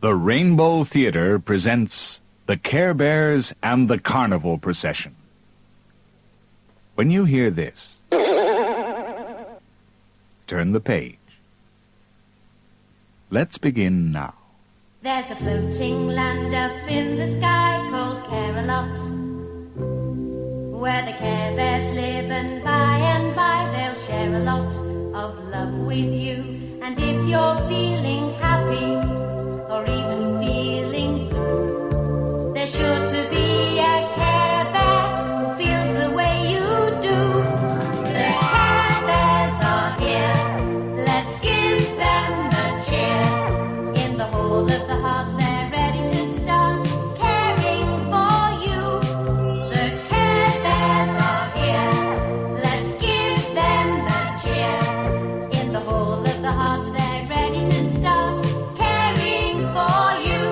The Rainbow Theater presents The Care Bears and the Carnival Procession. When you hear this, turn the page. Let's begin now. There's a floating land up in the sky called Carnival, where the Care Bears live, and by they'll share a lot of love with you. And if you're feeling happy or even feeling blue, there's sure to be a Care Bear who feels the way you do. The Care Bears are here, let's give them a cheer. In the hall of the heart they're ready to start caring for you. The Care Bears are here, let's give them a cheer. In the hall of the heart they're ready to start caring for you.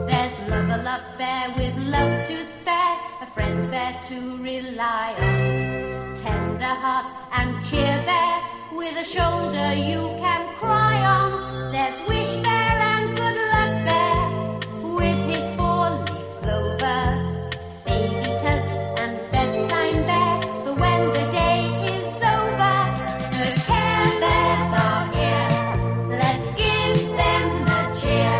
There's Love-a-Lot Bear with love to spare, a friend there to rely on, tender heart and cheer Bear with a shoulder you can cry on. There's Wish Bear and Good Luck Bear with his four-leaf clover, Baby Totes and Bedtime Bear for when the day is over. The Care Bears are here, let's give them a cheer.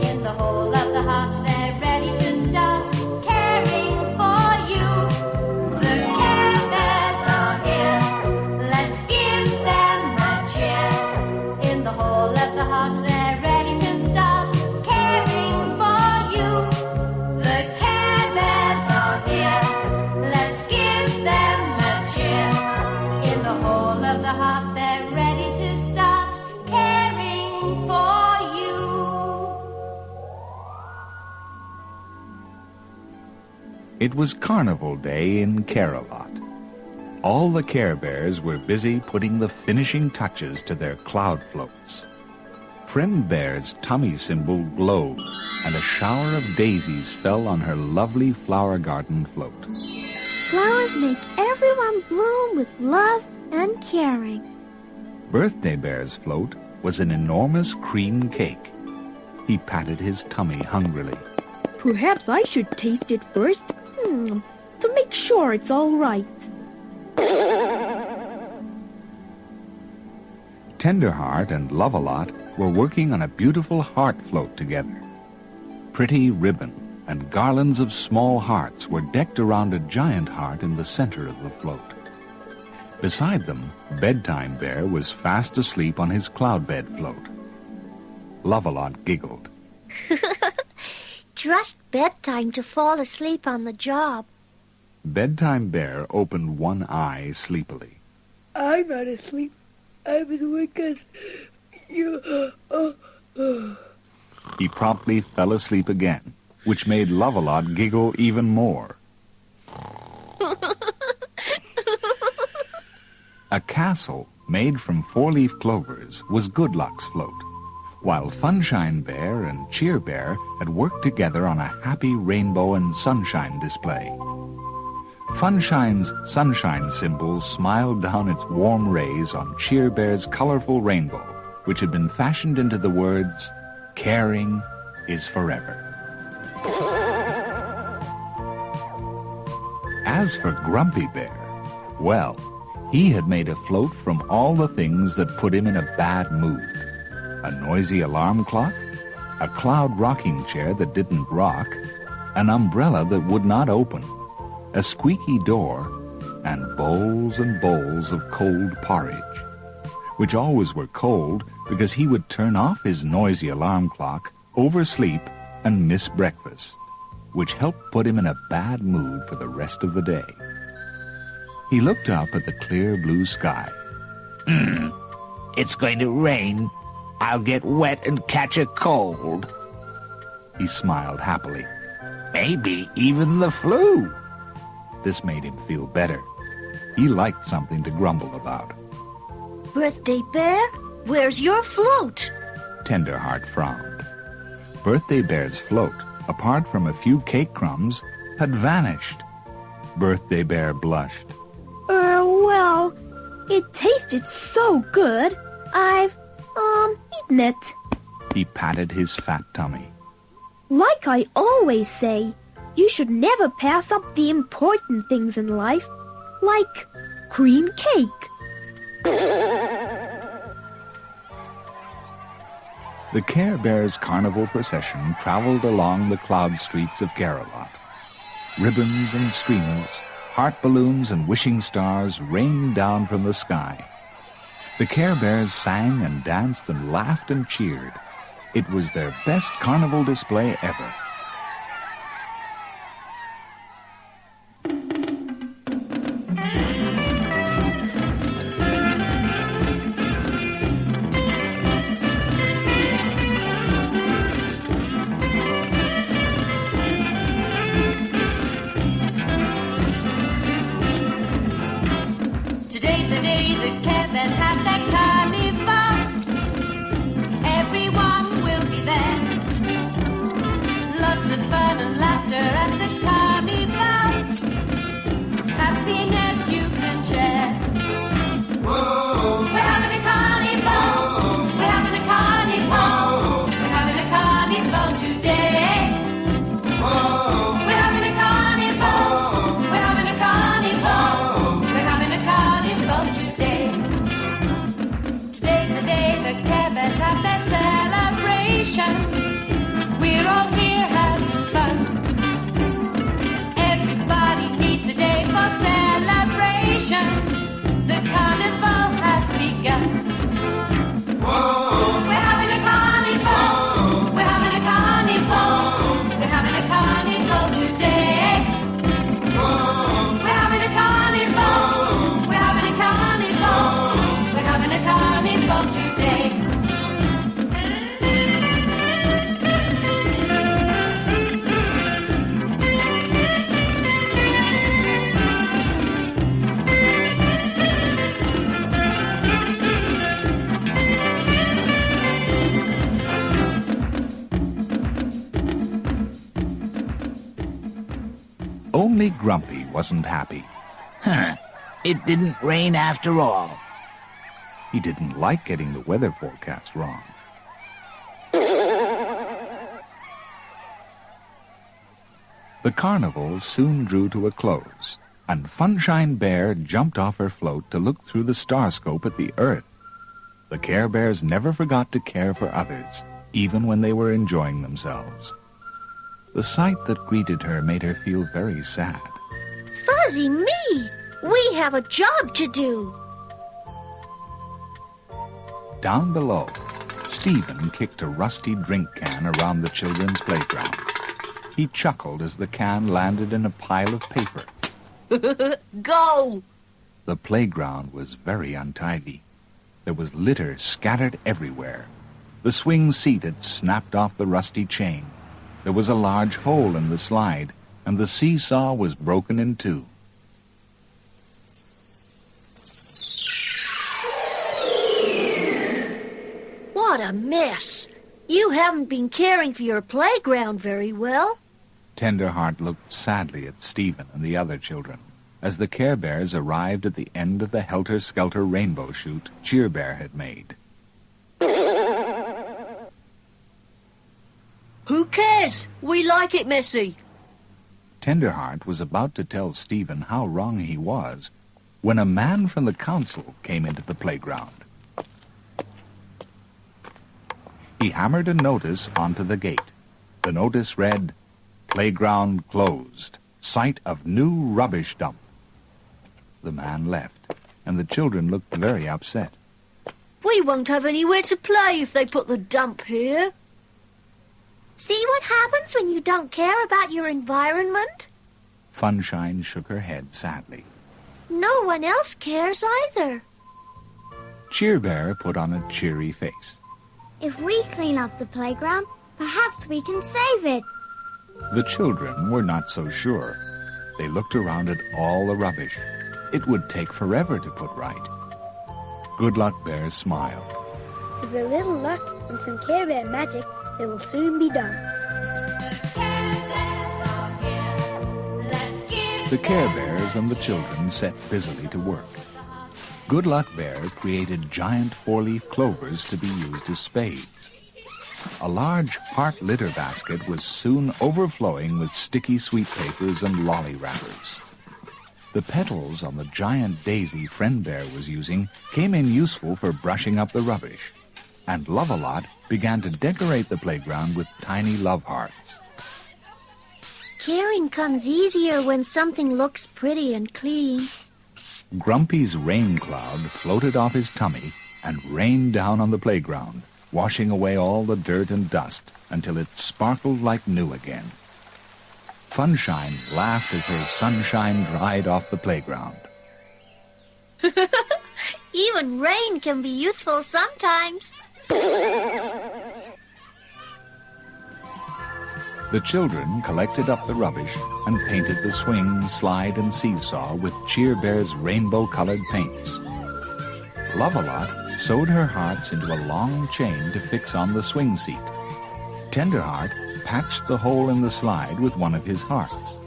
In the hall of the heart they're ready to start caring for you. The Care Bears are here, let's give them a cheer. In the hall of the heart they're ready to start caring for you. The Care Bears are here, let's give them a cheer. In the hall of the heart they're ready to start caring for you. It was Carnival Day in Care-a-Lot. All the Care Bears were busy putting the finishing touches to their cloud floats. Friend Bear's tummy symbol glowed, and a shower of daisies fell on her lovely flower garden float. Flowers make everyone bloom with love and caring. Birthday Bear's float was an enormous cream cake. He patted his tummy hungrily. Perhaps I should taste it first, to make sure it's all right. Tenderheart and Love-a-Lot were working on a beautiful heart float together. Pretty ribbon and garlands of small hearts were decked around a giant heart in the center of the float. Beside them, Bedtime Bear was fast asleep on his cloud bed float. Love-a-Lot giggled. Trust Bedtime to fall asleep on the job. Bedtime Bear opened one eye sleepily. I'm not asleep. I'm as awake as you. He promptly fell asleep again, which made Love-a-Lot giggle even more. A castle made from four-leaf clovers was Good Luck's float, while Funshine Bear and Cheer Bear had worked together on a happy rainbow and sunshine display. Funshine's sunshine symbol smiled down its warm rays on Cheer Bear's colorful rainbow, which had been fashioned into the words, "Caring is forever." As for Grumpy Bear, well, he had made a float from all the things that put him in a bad mood. A noisy alarm clock, a cloud rocking chair that didn't rock, an umbrella that would not open, a squeaky door, and bowls of cold porridge, which always were cold because he would turn off his noisy alarm clock, oversleep, and miss breakfast, which helped put him in a bad mood for the rest of the day. He looked up at the clear blue sky. It's going to rain. I'll get wet and catch a cold. He smiled happily. Maybe even the flu. This made him feel better. He liked something to grumble about. Birthday Bear, where's your float? Tenderheart frowned. Birthday Bear's float, apart from a few cake crumbs, had vanished. Birthday Bear blushed. Well, it tasted so good, I've, eaten it. He patted his fat tummy. Like I always say, you should never pass up the important things in life, like cream cake. The Care Bears Carnival Procession traveled along the cloud streets of Carolot. Ribbons and streamers, heart balloons and wishing stars rained down from the sky. The Care Bears sang and danced and laughed and cheered. It was their best carnival display ever. Today's the day the Care Bears have their carnival. Everyone will be there. Lots of fun and laughter at the carnival. Happiness you can share. Whoa. We're having a carnival. Whoa. We're having a carnival. Whoa. We're having a carnival today. Whoa. We're having a carnival. Whoa. We're having a carnival. Whoa. We're having a carnival today. Today's the day the Care Bears have their celebration. We're all here having fun. Everybody needs a day for celebration. The carnival has begun. Whoa. We're having a carnival. Whoa. We're having a carnival. Whoa. We're having a carnival today. Whoa. We're having a carnival. Whoa. We're having a carnival. Whoa. We're having a carnival today. Only Grumpy wasn't happy. It didn't rain after all. He didn't like getting the weather forecast wrong. The carnival soon drew to a close, and Funshine Bear jumped off her float to look through the starscope at the Earth. The Care Bears never forgot to care for others, even when they were enjoying themselves. The sight that greeted her made her feel very sad. Fuzzy me! We have a job to do. Down below, Stephen kicked a rusty drink can around the children's playground. He chuckled as the can landed in a pile of paper. Go! The playground was very untidy. There was litter scattered everywhere. The swing seat had snapped off the rusty chain. There was a large hole in the slide, and the seesaw was broken in two. What a mess! You haven't been caring for your playground very well. Tenderheart looked sadly at Stephen and the other children as the Care Bears arrived at the end of the helter-skelter rainbow chute Cheer Bear had made. Who cares? We like it messy. Tenderheart was about to tell Stephen how wrong he was when a man from the council came into the playground. He hammered a notice onto the gate. The notice read, "Playground closed. Site of new rubbish dump." The man left, and the children looked very upset. We won't have anywhere to play if they put the dump here. See what happens when you don't care about your environment? Funshine shook her head sadly. No one else cares either. Cheer Bear put on a cheery face. If we clean up the playground, perhaps we can save it. The children were not so sure. They looked around at all the rubbish. It would take forever to put right. Good Luck Bear smiled. With a little luck and some Care Bear magic, it will soon be done. The Care Bears and the children set busily to work. Good Luck Bear created giant four-leaf clovers to be used as spades. a large heart litter basket was soon overflowing with sticky sweet papers and lolly wrappers. The petals on the giant daisy Friend Bear was using came in useful for brushing up the rubbish, and Love-A-Lot began to decorate the playground with tiny love hearts. Caring comes easier when something looks pretty and clean. Grumpy's rain cloud floated off his tummy and rained down on the playground, washing away all the dirt and dust until it sparkled like new again. Funshine laughed as her sunshine dried off the playground. Even rain can be useful sometimes. The children collected up the rubbish and painted the swing, slide, and seesaw with Cheer Bear's rainbow-colored paints. Love-A-Lot sewed her hearts into a long chain to fix on the swing seat. Tenderheart patched the hole in the slide with one of his hearts.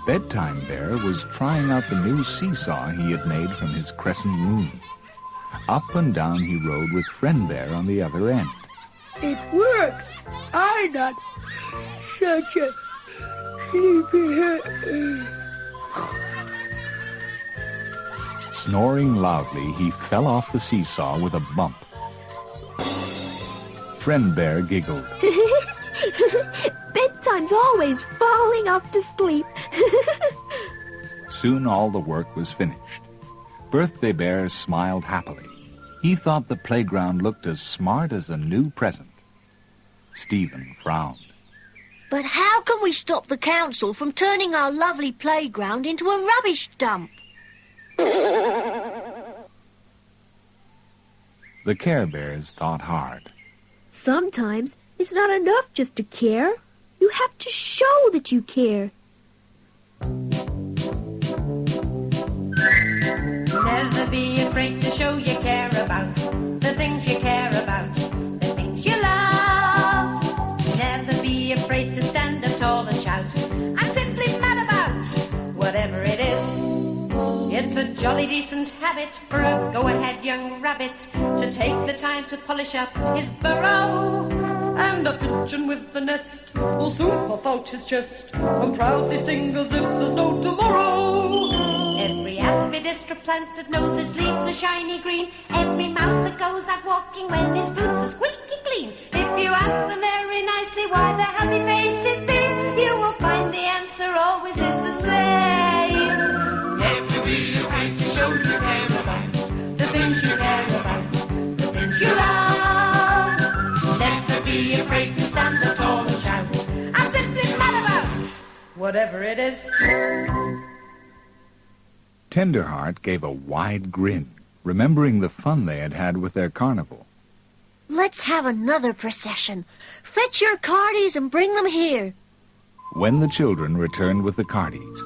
Bedtime Bear was trying out the new seesaw he had made from his crescent moon. Up and down he rode with Friend Bear on the other end. It works. I'm not such a sleepyhead. Snoring loudly, he fell off the seesaw with a bump. Friend Bear giggled. Bedtime's always falling off to sleep. Soon all the work was finished. Birthday Bear smiled happily. He thought the playground looked as smart as a new present. Stephen frowned. But how can we stop the council from turning our lovely playground into a rubbish dump? The Care Bears thought hard. Sometimes it's not enough just to care. You have to show that you care. Never be afraid to show you care about the things you care about, the things you love. Never be afraid to stand up tall and shout, I'm simply mad about whatever it is. It's a jolly decent habit for a go-ahead young rabbit to take the time to polish up his burrow. And a pigeon with a nest will soon puff out his chest and proudly sing as if there's no tomorrow. Every aspidistra plant that knows its leaves are shiny green, every mouse that goes out walking when his boots are squeaky clean. If you ask them very nicely why their happy faces beam, you will find the answer always is the same. Never be afraid to show you care about the things you care about, the things you love. Never be afraid to stand up tall and shout, I'm simply mad about whatever it is. Tenderheart gave a wide grin, remembering the fun they had had with their carnival. Let's have another procession. Fetch your cardies and bring them here. When the children returned with the cardies,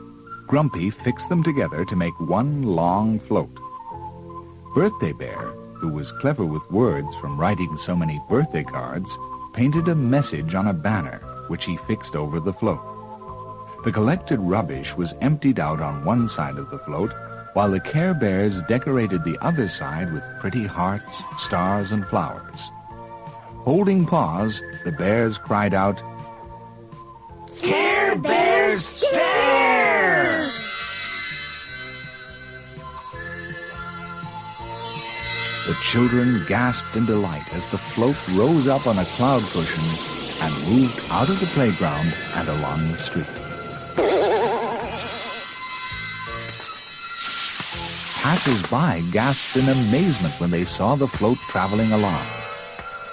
Grumpy fixed them together to make one long float. Birthday Bear, who was clever with words from writing so many birthday cards, painted a message on a banner, which he fixed over the float. The collected rubbish was emptied out on one side of the float, while the Care Bears decorated the other side with pretty hearts, stars, and flowers. Holding paws, the bears cried out, Care Bears stare! The children gasped in delight as the float rose up on a cloud cushion and moved out of the playground and along the street. Passers-by gasped in amazement when they saw the float traveling along.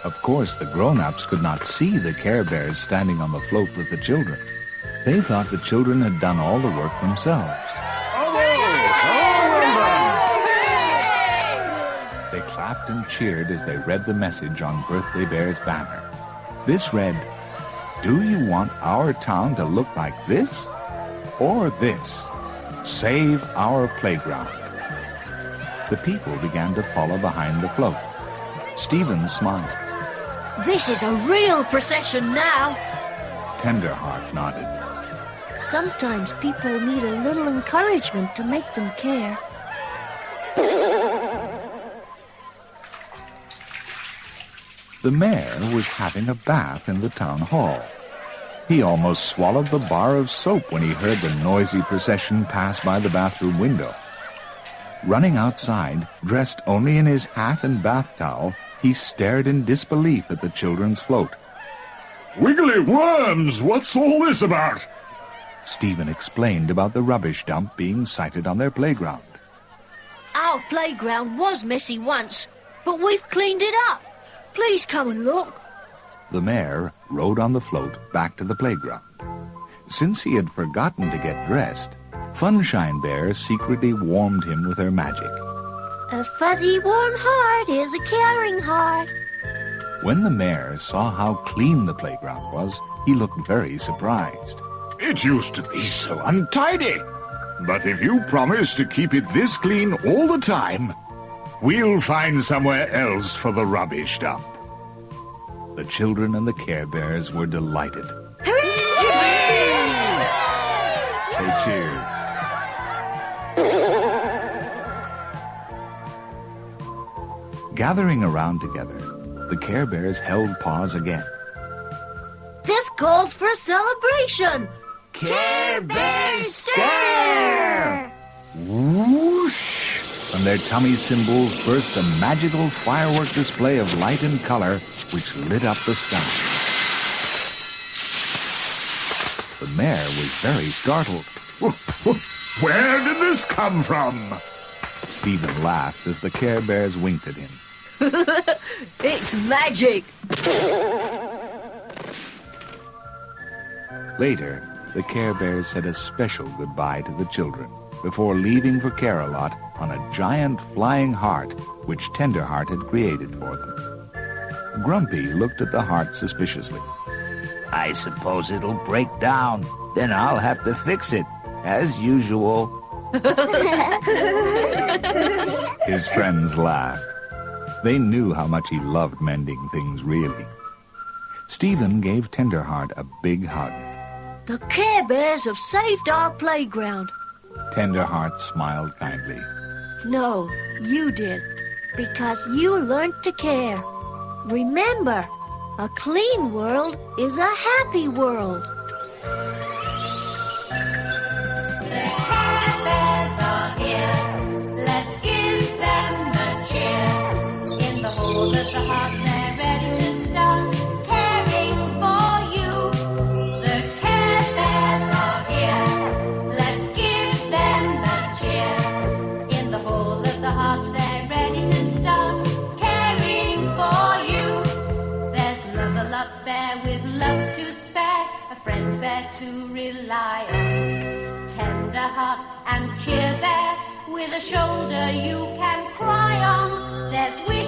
Of course, the grown-ups could not see the Care Bears standing on the float with the children. They thought the children had done all the work themselves. They clapped and cheered as they read the message on Birthday Bear's banner. This read, Do you want our town to look like this or this? Save our playground. The people began to follow behind the float. Stephen smiled. This is a real procession now. Tenderheart nodded. Sometimes people need a little encouragement to make them care. The mayor was having a bath in the town hall. He almost swallowed the bar of soap when he heard the noisy procession pass by the bathroom window. Running outside, dressed only in his hat and bath towel, he stared in disbelief at the children's float. Wiggly worms! What's all this about? Stephen explained about the rubbish dump being sited on their playground. Our playground was messy once, but we've cleaned it up. Please come and look. The mayor rode on the float back to the playground. Since he had forgotten to get dressed, Funshine Bear secretly warmed him with her magic. A fuzzy warm heart is a caring heart. When the mayor saw how clean the playground was, he looked very surprised. It used to be so untidy. But if you promise to keep it this clean all the time, we'll find somewhere else for the rubbish dump. The children and the Care Bears were delighted. They cheered. Gathering around together, the Care Bears held paws again. This calls for a celebration. Care Bears stare! Whoosh! From their tummy cymbals burst a magical firework display of light and color which lit up the sky. The mayor was very startled. Where did this come from? Stephen laughed as the Care Bears winked at him. It's magic. Later, the Care Bears said a special goodbye to the children before leaving for Care-a-Lot on a giant flying heart which Tenderheart had created for them. Grumpy looked at the heart suspiciously. I suppose it'll break down. Then I'll have to fix it, as usual. His friends laughed. They knew how much he loved mending things, really. Stephen gave Tenderheart a big hug. The Care Bears have saved our playground. Tenderheart smiled kindly. No, you did, because you learned to care. Remember, a clean world is a happy world. The Care Bears are here. Let's give them a cheer. In the hole of the heart, they're ready to start caring for you. The Care Bears are here. Let's give them a cheer. In the hole of the heart, they're ready to start caring for you. There's Love-a-Lot Bear with love to spare, a friend bear to rely on. Tenderheart and Cheer Bear with a shoulder you can cry on. There's Wish